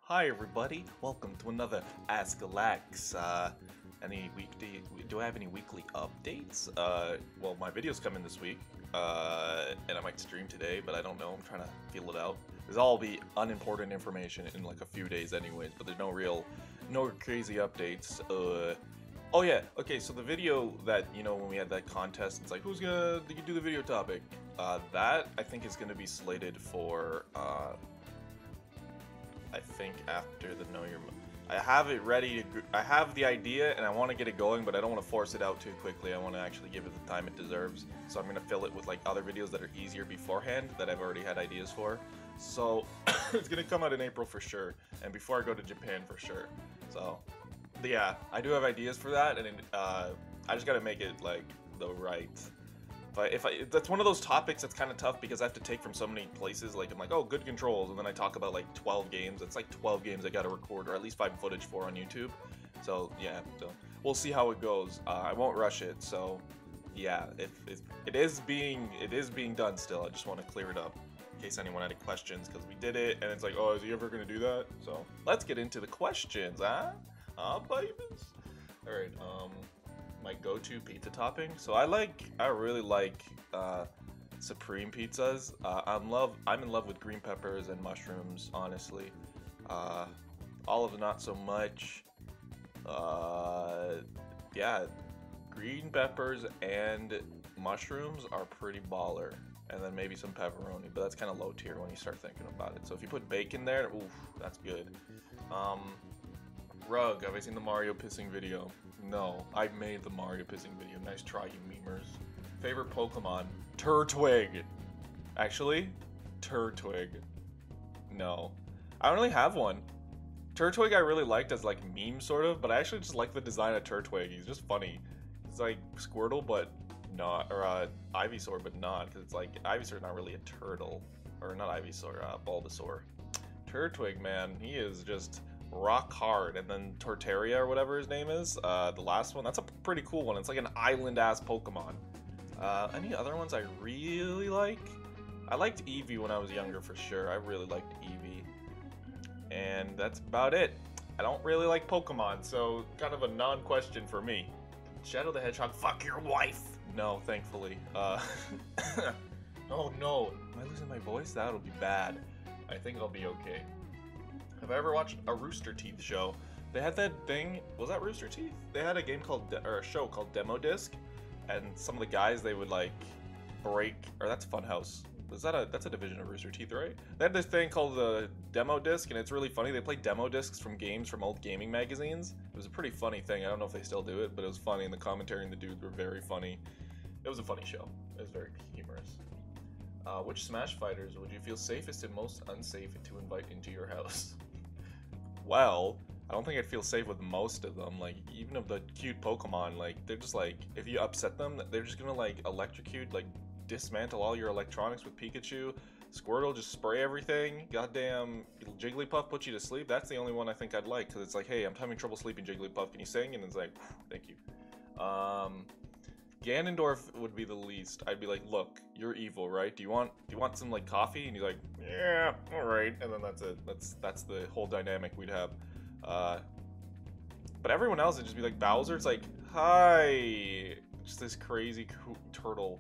Hi everybody, welcome to another Ask Alax. Do I have any weekly updates? Well, my videos come in this week, and I might stream today, but I don't know. I'm trying to feel it out. This all be unimportant information in like a few days, anyways. But there's no crazy updates. Oh yeah, okay. So the video that when we had that contest, it's like who's gonna do the video topic? That I think is gonna be slated for. I think after the Know Your... I have it ready to... I have the idea and I want to get it going, but I don't want to force it out too quickly. I want to actually give it the time it deserves. So I'm going to fill it with like other videos that are easier beforehand that I've already had ideas for. So it's going to come out in April for sure. And before I go to Japan for sure. So yeah, I do have ideas for that. And I just got to make it like the right... that's one of those topics that's kind of tough because I have to take from so many places. Like I'm like, oh, good controls, and then I talk about like 12 games. It's like 12 games I got to record or at least find footage for on YouTube. So yeah, so we'll see how it goes. I won't rush it. So yeah, it is being done still. I just want to clear it up in case anyone had any questions because we did it, and it's like, oh, is he ever gonna do that? So let's get into the questions, huh? Babies. All right. My go-to pizza topping. So I really like supreme pizzas. I'm in love with green peppers and mushrooms, honestly. Olives not so much. Yeah, green peppers and mushrooms are pretty baller. And then maybe some pepperoni, but that's kind of low tier when you start thinking about it. So if you put bacon there, oof, that's good. Rug, have I seen the Mario pissing video? No, I made the Mario pissing video. Nice try, you memers. Favorite Pokemon? Turtwig. Actually, Turtwig. No. I don't really have one. Turtwig I really liked as like meme sort of, but I actually just like the design of Turtwig. He's just funny. He's like Squirtle, but not, or Ivysaur, but not, because it's like Ivysaur's not really a turtle, or not Ivysaur, Bulbasaur. Turtwig, man, he is just rock hard. And then Torterra or whatever his name is, the last one, that's a pretty cool one. It's like an island ass Pokemon. Any other ones I really like? I liked Eevee when I was younger for sure. I really liked Eevee. And that's about it. I don't really like Pokemon, so kind of a non-question for me. Shadow the Hedgehog, fuck your wife! No, thankfully. Oh no, am I losing my voice? That'll be bad. I think I'll be okay. Have I ever watched a Rooster Teeth show? They had that thing, was that Rooster Teeth? They had a game called, or a show called Demo Disc, and some of the guys, they would like break, or that's Funhouse. That's a division of Rooster Teeth, right? They had this thing called the Demo Disc, and it's really funny. They play demo discs from games from old gaming magazines. It was a pretty funny thing. I don't know if they still do it, but it was funny, and the commentary and the dudes were very funny. It was a funny show. It was very humorous. Which Smash fighters would you feel safest and most unsafe to invite into your house? Well, I don't think I'd feel safe with most of them. Like, even of the cute Pokemon, like, they're just like, if you upset them, they're just gonna like electrocute, like dismantle all your electronics with Pikachu. Squirtle, just spray everything. Goddamn Jigglypuff, put you to sleep. That's the only one I think I'd like, because it's like, hey, I'm having trouble sleeping, Jigglypuff, can you sing? And it's like, thank you. Ganondorf would be the least. I'd be like, look, you're evil, right? Do you want some like coffee? And he's like, yeah, all right. And then that's it. That's the whole dynamic we'd have. But everyone else would just be like Bowser. It's like, hi, just this crazy turtle.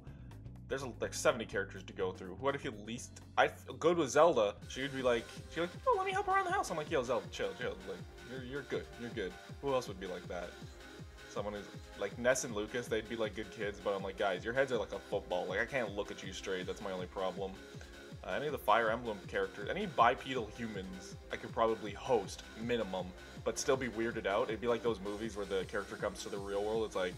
There's like 70 characters to go through. What if you least? I go to Zelda. She'd be like, oh, let me help around the house. I'm like, yo, Zelda, chill. Like, you're good. You're good. Who else would be like that? Someone who's like Ness and Lucas, they'd be like good kids, but I'm like, guys, your heads are like a football. Like, I can't look at you straight. That's my only problem. Any of the Fire Emblem characters, any bipedal humans, I could probably host minimum, but still be weirded out. It'd be like those movies where the character comes to the real world. It's like,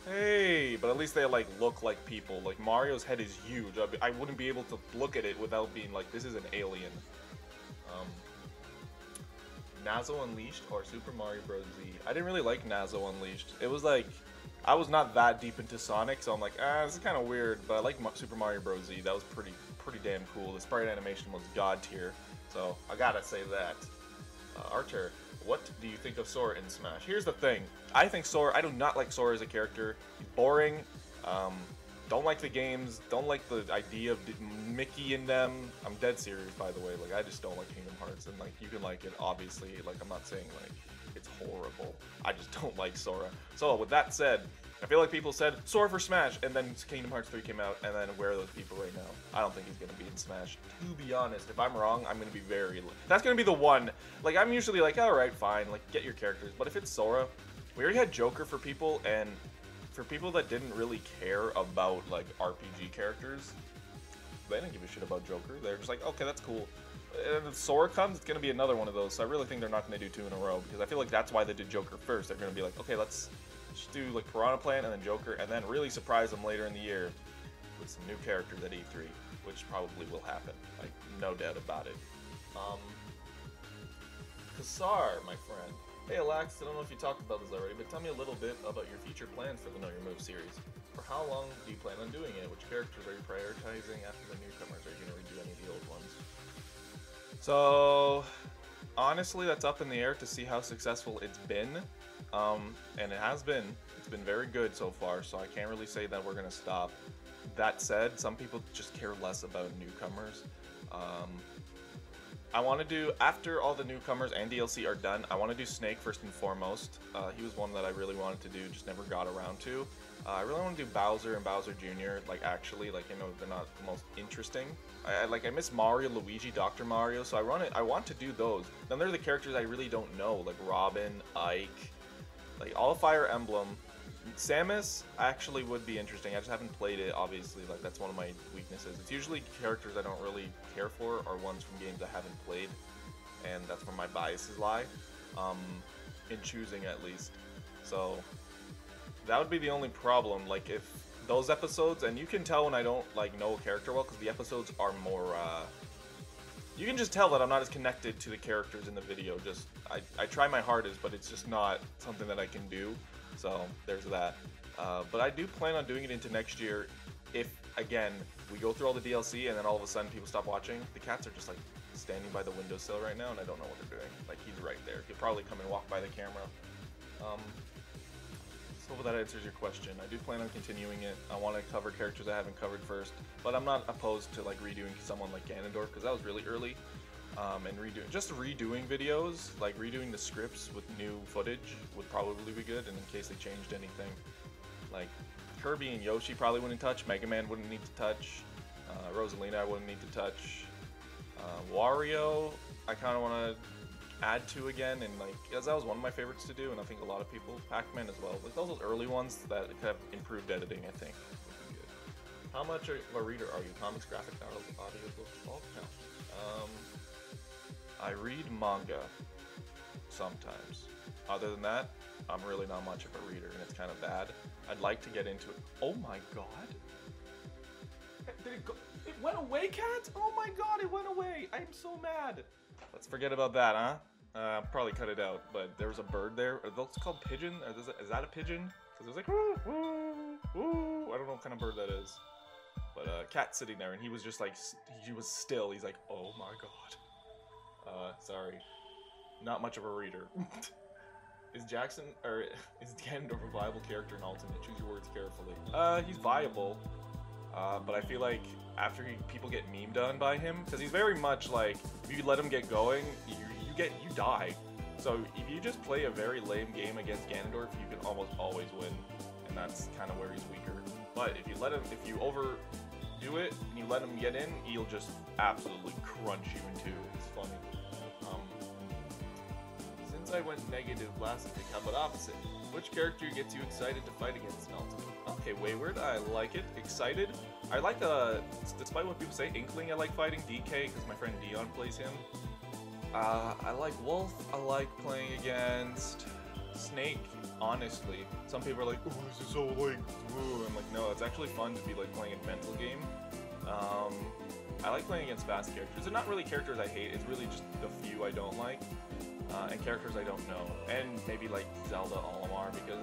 hey, but at least they like look like people. Like Mario's head is huge. I wouldn't be able to look at it without being like, this is an alien. Nazo Unleashed or Super Mario Bros. Z. I didn't really like Nazo Unleashed. It was like, I was not that deep into Sonic, so I'm like, this is kind of weird, but I like Super Mario Bros. Z. That was pretty damn cool. The sprite animation was god tier, so I gotta say that. Archer, what do you think of Sora in Smash? Here's the thing. I do not like Sora as a character. He's boring. Don't like the games. Don't like the idea of Mickey in them. I'm dead serious, by the way. Like, I just don't like Kingdom Hearts, and like you can like it, obviously. Like, I'm not saying like it's horrible. I just don't like Sora. So with that said, I feel like people said Sora for Smash, and then Kingdom Hearts 3 came out, and then where are those people right now? I don't think he's gonna be in Smash. To be honest, if I'm wrong, I'm gonna be very. That's gonna be the one. Like, I'm usually like, all right, fine, like get your characters. But if it's Sora, we already had Joker for people, and for people that didn't really care about like RPG characters, they didn't give a shit about Joker. They're just like, okay, that's cool. And if Sora comes, it's gonna be another one of those. So I really think they're not gonna do 2 in a row, because I feel like that's why they did Joker first. They're gonna be like, okay, let's just do like Piranha Plant and then Joker, and then really surprise them later in the year with some new characters at E3, which probably will happen. Like, no doubt about it. Kassar, my friend. Hey Alax, I don't know if you talked about this already, but tell me a little bit about your future plans for the Know Your Move series. For how long do you plan on doing it? Which characters are you prioritizing after the newcomers? Are you going to redo any of the old ones? So, honestly, that's up in the air to see how successful it's been. And it has been. It's been very good so far, so I can't really say that we're going to stop. That said, some people just care less about newcomers. I want to do, after all the newcomers and DLC are done, I want to do Snake first and foremost. He was one that I really wanted to do, just never got around to. I really want to do Bowser and Bowser Jr., like, actually, like, you know, they're not the most interesting. I miss Mario, Luigi, Dr. Mario, so I want to do those. Then there are the characters I really don't know, like Robin, Ike, like, all of Fire Emblem. Samus actually would be interesting. I just haven't played it, obviously. Like, that's one of my weaknesses. It's usually characters I don't really care for, or ones from games I haven't played, and that's where my biases lie, in choosing at least. So that would be the only problem. Like, if those episodes, and you can tell when I don't like know a character well, because the episodes are more. You can just tell that I'm not as connected to the characters in the video. Just I try my hardest, but it's just not something that I can do. So there's that. But I do plan on doing it into next year if, again, we go through all the DLC and then all of a sudden people stop watching. The cats are just like standing by the windowsill right now and I don't know what they're doing. Like, he's right there. He'll probably come and walk by the camera. So hopefully that answers your question. I do plan on continuing it. I want to cover characters I haven't covered first, but I'm not opposed to like redoing someone like Ganondorf, because that was really early. And redoing videos, like redoing the scripts with new footage would probably be good, and in case they changed anything. Like, Kirby and Yoshi probably wouldn't touch, Mega Man wouldn't need to touch, Rosalina I wouldn't need to touch, Wario I kind of want to add to again, and like, because that was one of my favorites to do, and I think a lot of people, Pac-Man as well, like those early ones that could have improved editing, I think would be good. How much of a reader are you? Comics, graphic novels, audiobooks, all count. I read manga sometimes. Other than that, I'm really not much of a reader, and it's kind of bad. I'd like to get into it. Oh my god! Did it go? It went away, cat? Oh my god, it went away! I am so mad! Let's forget about that, huh? Probably cut it out, but there was a bird there. Are those called pigeon? Is that a pigeon? Because it was like, woo, woo, woo. I don't know what kind of bird that is. But cat sitting there, and he was just like, he was still. He's like, oh my god. Sorry. Not much of a reader. Is Ganondorf a viable character in Ultimate? Choose your words carefully. He's viable. But I feel like after people get memed on by him, because he's very much like, if you let him get going, you die. So if you just play a very lame game against Ganondorf, you can almost always win, and that's kind of where he's weaker. But if you overdo it and you let him get in, he'll just absolutely crunch you in two. It's funny. Since I went negative last week, how about opposite? Which character gets you excited to fight against in Ultimate? Okay, Wayward, I like it. Excited. I like, despite what people say, Inkling I like fighting. DK, because my friend Dion plays him. I like Wolf. I like playing against Snake, honestly. Some people are like, oh, this is so, like, ooh. I'm like, no, it's actually fun to be, like, playing a mental game. I like playing against fast characters. They're not really characters I hate, it's really just the few I don't like. And characters I don't know, and maybe like Zelda, Olimar, because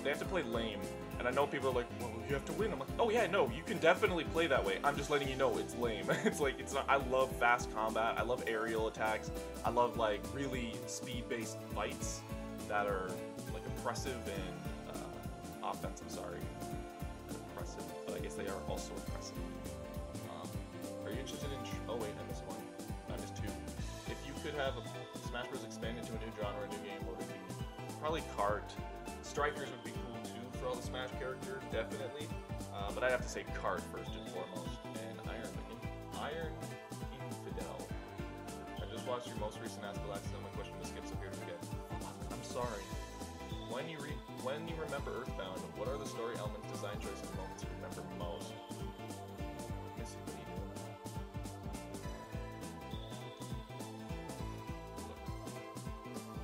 they have to play lame, and I know people are like, well, you have to win. I'm like, oh yeah, no, you can definitely play that way. I'm just letting you know it's lame. It's like, it's not. I love fast combat. I love aerial attacks. I love like really speed-based fights that are like impressive and offensive. Sorry, impressive, but I guess they are also impressive. Are you interested in? Oh wait, I missed one. I missed two. If you could have a Smash Bros. Expand into a new genre, a new game, what would it be? Probably kart. Strikers would be cool too for all the Smash characters, definitely. But I'd have to say kart first and foremost. And Iron Infidel. I just watched your most recent Ask Alax, so my question was skipped, so here we go. I'm sorry. When you remember Earthbound, what are the story elements, design choices, and moments you remember most? Missy, what are you doing?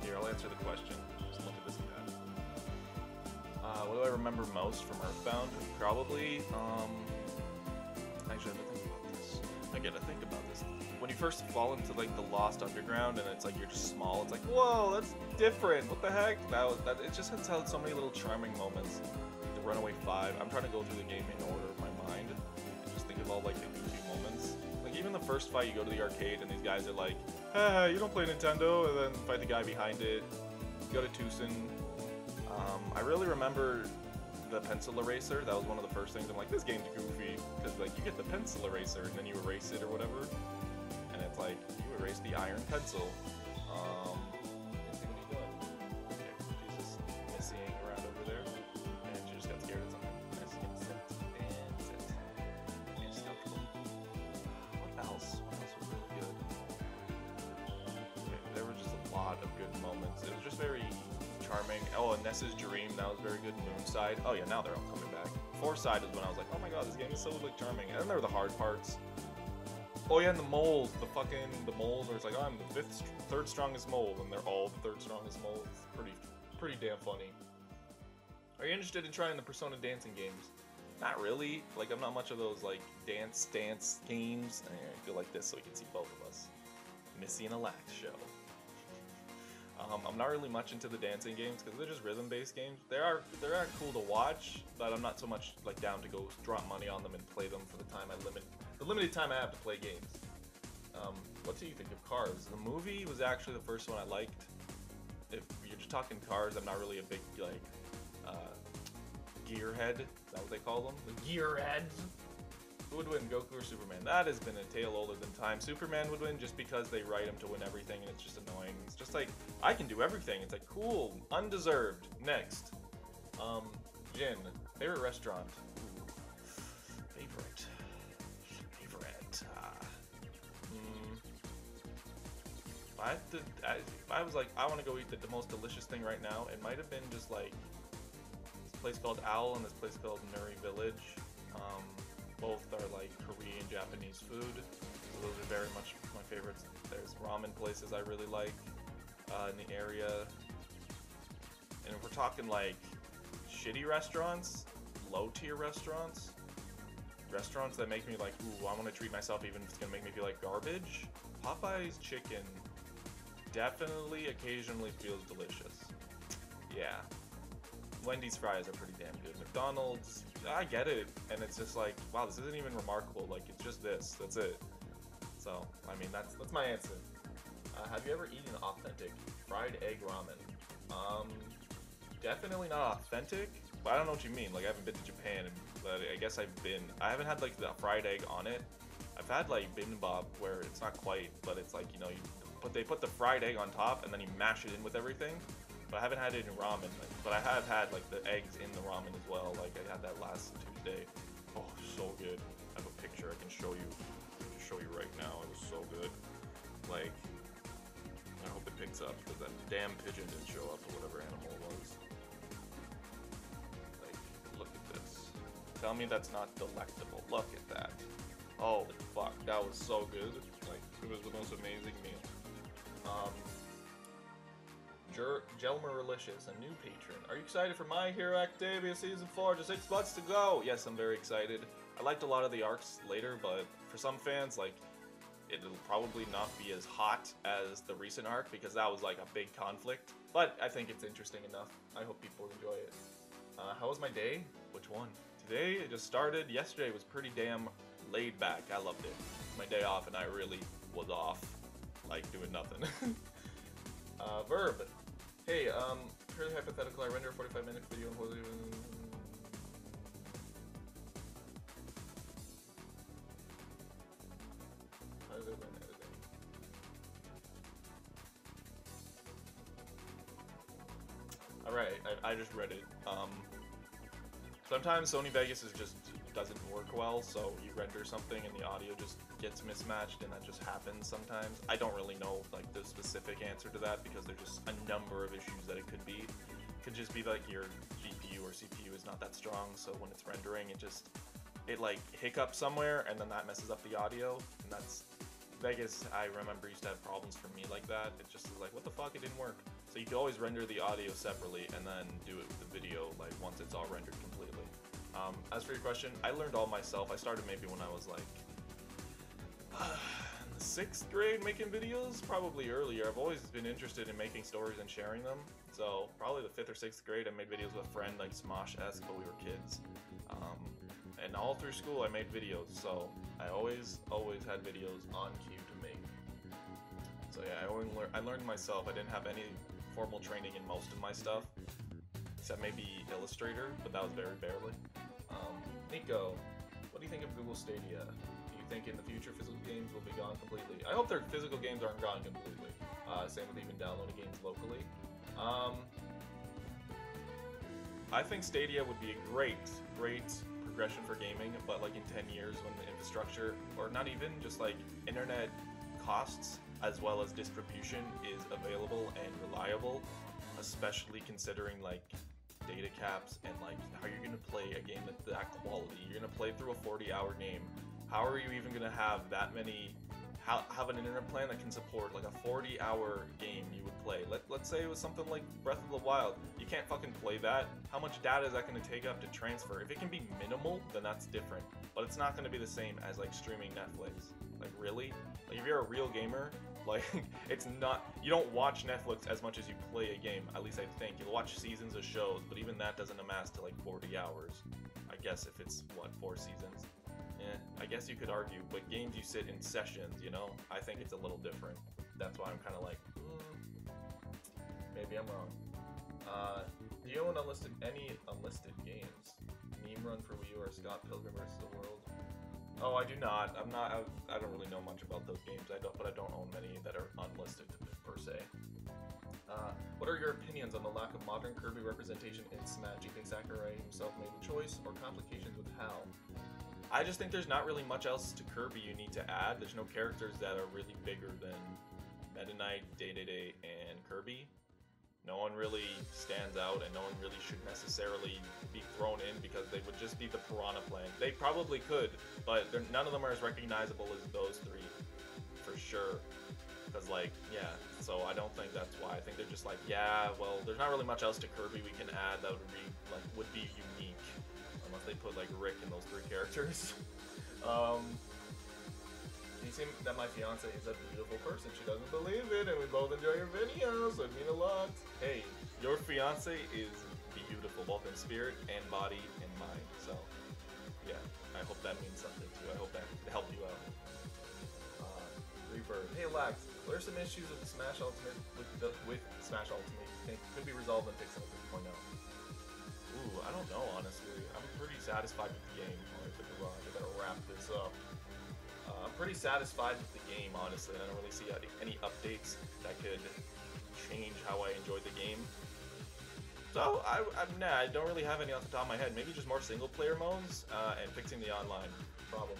Here, I'll answer the question. Just look at this cat. What do I remember most from Earthbound? Probably, actually, I have to think about this. I gotta think about this. When you first fall into like the Lost Underground and it's like you're just small, it's like, whoa, that's different. What the heck? It just has had so many little charming moments. The Runaway 5. I'm trying to go through the game in order of my mind and just think of all like the goofy moments. Like even the first fight, you go to the arcade and these guys are like, "Ah, you don't play Nintendo," and then fight the guy behind it. You go to Tucson. I really remember the pencil eraser. That was one of the first things. I'm like, this game's goofy because like you get the pencil eraser and then you erase it or whatever. And it's like, you erase the iron pencil. What are you doing? Okay, she's just missying around over there. And she just got scared of something. Nice, get sit, and sit. And she's comfortable. What else? What else was really good? Okay, there were just a lot of good moments. It was just very charming. Oh, and Ness's Dream, that was very good. Moonside. Oh yeah, now they're all coming back. Foreside is when I was like, oh my god, this game is so like charming. And then there were the hard parts. Oh yeah, and the moles, the moles where it's like, oh, I'm the third strongest mole, and they're all the third strongest moles. Pretty damn funny. Are you interested in trying the Persona dancing games? Not really. Like, I'm not much of those like dance games. I feel like this so we can see both of us. Missy and Alax show. I'm not really much into the dancing games because they're just rhythm-based games. They are cool to watch, but I'm not so much like down to go drop money on them and play them for the limited time I have to play games. What do you think of Cars? The movie was actually the first one I liked. If you're just talking cars, I'm not really a big like gearhead. Is that what they call them? The gearheads. Who would win, Goku or Superman? That has been a tale older than time. Superman would win just because they write him to win everything, and it's just annoying. It's just like, I can do everything. It's like, cool, undeserved. Next. Jin, favorite restaurant? Ooh. Favorite. If I was like, I want to go eat the most delicious thing right now, it might have been just like this place called Owl and this place called Nuri Village. Both are like Korean, Japanese food, so those are very much my favorites. There's ramen places I really like in the area, and if we're talking like shitty restaurants, low-tier restaurants that make me like, ooh, I want to treat myself even if it's gonna make me feel like garbage, Popeye's chicken definitely occasionally feels delicious. Yeah. Wendy's fries are pretty damn good. McDonald's, I get it, and it's just like, wow, this isn't even remarkable. Like, it's just this. That's it. So, I mean, that's my answer. Have you ever eaten authentic fried egg ramen? Definitely not authentic, but I don't know what you mean. Like, I haven't been to Japan, but I guess I've been. I haven't had like the fried egg on it. I've had like bibimbap where it's not quite, but it's like, you know, they put the fried egg on top and then you mash it in with everything. But I haven't had it in ramen. But I have had like the eggs in the ramen as well. Like I had that last Tuesday. Oh, so good. I have a picture I can show you. Right now. It was so good. Like, I hope it picks up because that damn pigeon didn't show up or whatever animal it was. Like, look at this. Tell me that's not delectable. Look at that. Holy fuck, that was so good. Like, it was the most amazing meal. Jelmeralicious, a new patron. Are you excited for My Hero Academia Season 4? Just 6 months to go! Yes, I'm very excited. I liked a lot of the arcs later, but for some fans, like, it'll probably not be as hot as the recent arc, because that was, like, a big conflict. But I think it's interesting enough. I hope people enjoy it. How was my day? Which one? Today, it just started. Yesterday was pretty damn laid back. I loved it. My day off, and I really was off, like, doing nothing. Verb. Hey, purely hypothetical, I render a 45-minute video and Right, I just read it. Sometimes Sony Vegas just doesn't work well, so you render something and the audio just gets mismatched, and that just happens sometimes. I don't really know like the specific answer to that because there's just a number of issues that it could be. It could just be like your GPU or CPU is not that strong, so when it's rendering, it like hiccups somewhere, and then that messes up the audio, and that's Vegas. I remember used to have problems for me like that. It just is like, what the fuck, it didn't work. So you could always render the audio separately and then do it with the video like once it's all rendered completely. As for your question, I learned all myself. I started maybe when I was like in the 6th grade making videos, probably earlier. I've always been interested in making stories and sharing them. So probably the 5th or 6th grade, I made videos with a friend, like Smosh-esque, but we were kids. And all through school, I made videos. So I always had videos on cue to make. So yeah, I learned myself. I didn't have any formal training in most of my stuff, except maybe Illustrator, but that was very barely. Nico, what do you think of Google Stadia? Do you think in the future physical games will be gone completely? I hope their physical games aren't gone completely. Same with even downloading games locally. I think Stadia would be a great progression for gaming, but like in 10 years when the infrastructure, or not even, just like internet costs as well as distribution is available and reliable, especially considering like data caps and like how you're gonna play a game at that quality. You're gonna play through a 40-hour game. How are you even gonna have that many? Have an internet plan that can support like a 40-hour game you would play? Let's say it was something like Breath of the Wild. You can't fucking play that. How much data is that gonna take up to transfer? If it can be minimal, then that's different. But it's not gonna be the same as like streaming Netflix. Like really? Like if you're a real gamer, like it's not, you don't watch Netflix as much as you play a game, at least I think. You'll watch seasons of shows, but even that doesn't amass to like 40 hours. I guess if it's, what, 4 seasons? I guess you could argue, but games you sit in sessions, you know? I think it's a little different. That's why I'm kind of like, maybe I'm wrong. Do you own any unlisted games? Meme Run for Wii U or Scott Pilgrim vs. the World? Oh, I do not. I don't really know much about those games. But I don't own many that are unlisted per se. What are your opinions on the lack of modern Kirby representation in Smash? Do you think Sakurai himself made the choice, or complications with how? I just think there's not really much else to Kirby you need to add. There's no characters that are really bigger than Meta Knight, Day-Day-Day, and Kirby. No one really stands out, and no one really should necessarily be thrown in because they would just be the Piranha Plant. They probably could, but none of them are as recognizable as those 3, for sure. Because, like, yeah, so I don't think that's why. I think they're just like, yeah, well, there's not really much else to Kirby we can add that would be unique. Unless they put, like, Rick in those 3 characters. You seem that my fiance is a beautiful person. She doesn't believe it, and we both enjoy your videos, so it means a lot. Hey, your fiance is beautiful, both in spirit and body and mind. So, yeah, I hope that means something too. I hope that helped you out. Rebirth. Hey, Alax, what are some issues with Smash Ultimate with Smash Ultimate you think could be resolved in Pixel 3.0? Ooh, I don't know, honestly. I'm pretty satisfied with the game. I gotta wrap this up. I'm pretty satisfied with the game, honestly. I don't really see any updates that could change how I enjoy the game. So, I don't really have any off the top of my head. Maybe just more single-player modes and fixing the online, probably.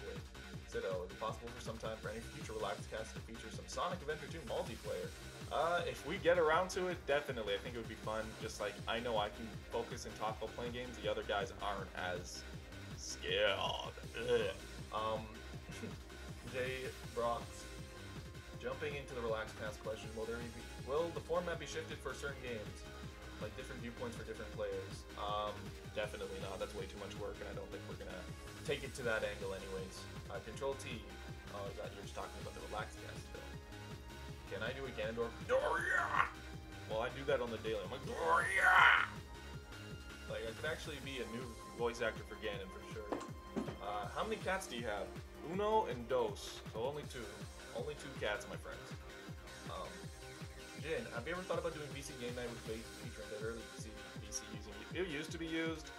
Ditto, is it possible for some time for any future Relax Cast to feature some Sonic Adventure 2 multiplayer? If we get around to it, definitely. I think it would be fun. Just like, I know I can focus and talk while playing games. The other guys aren't as skilled. Jay Brox, jumping into the Relax Pass question, will the format be shifted for certain games? Like different viewpoints for different players? Definitely not. That's way too much work, and I don't think we're gonna take it to that angle anyways. Control T. Oh, you're just talking about the Relax Cast still. Can I do a Ganondorf? Well, I do that on the daily. I'm like, like, I could actually be a new voice actor for Ganon for sure. How many cats do you have? Uno and Dos. So only 2. Only 2 cats, my friends. Jin, have you ever thought about doing VC Game Night with featuring the early VC using it? It used to be used,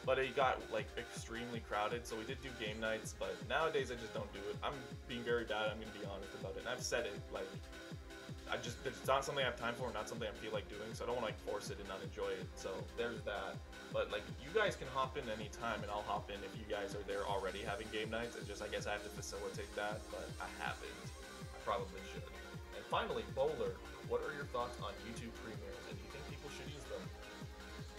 but it got like extremely crowded, so we did do game nights, but nowadays I just don't do it. I'm being very bad, I'm gonna be honest about it. And I've said it, like, it's not something I have time for, not something I feel like doing, so I don't want to like force it and not enjoy it. So there's that. But like you guys can hop in anytime, and I'll hop in if you guys are there already having game nights. It's just I guess I have to facilitate that, but I haven't. I probably should. And finally, Bowler, what are your thoughts on YouTube premieres, and do you think people should use them?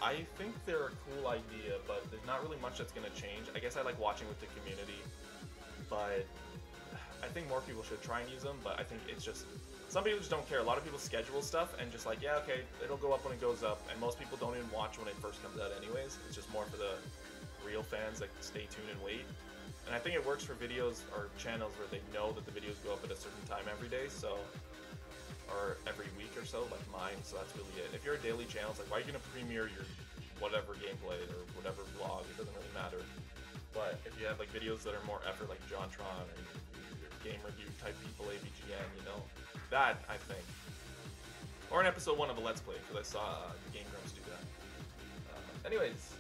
I think they're a cool idea, but there's not really much that's gonna change. I guess I like watching with the community, but I think more people should try and use them. But I think it's just some people just don't care. A lot of people schedule stuff and just like, yeah, okay, it'll go up when it goes up, and most people don't even watch when it first comes out anyways. It's just more for the real fans that stay tuned and wait. And I think it works for videos or channels where they know that the videos go up at a certain time every day, so or every week or so, like mine. So that's really it. If you're a daily channel, it's like, why are you gonna premiere your whatever gameplay or whatever vlog? It doesn't really matter. But if you have like videos that are more effort, like JonTron or your game review type people, AVGN, you know, that I think, or an episode 1 of a Let's Play, because I saw Game Grumps do that. Anyways,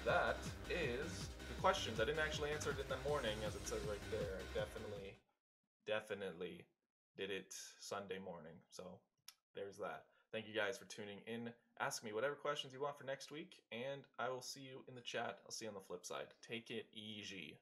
that is the questions. I didn't actually answer it in the morning, as it says right there. I definitely did it Sunday morning. So there's that. Thank you guys for tuning in. Ask me whatever questions you want for next week, and I will see you in the chat. I'll see you on the flip side. Take it easy.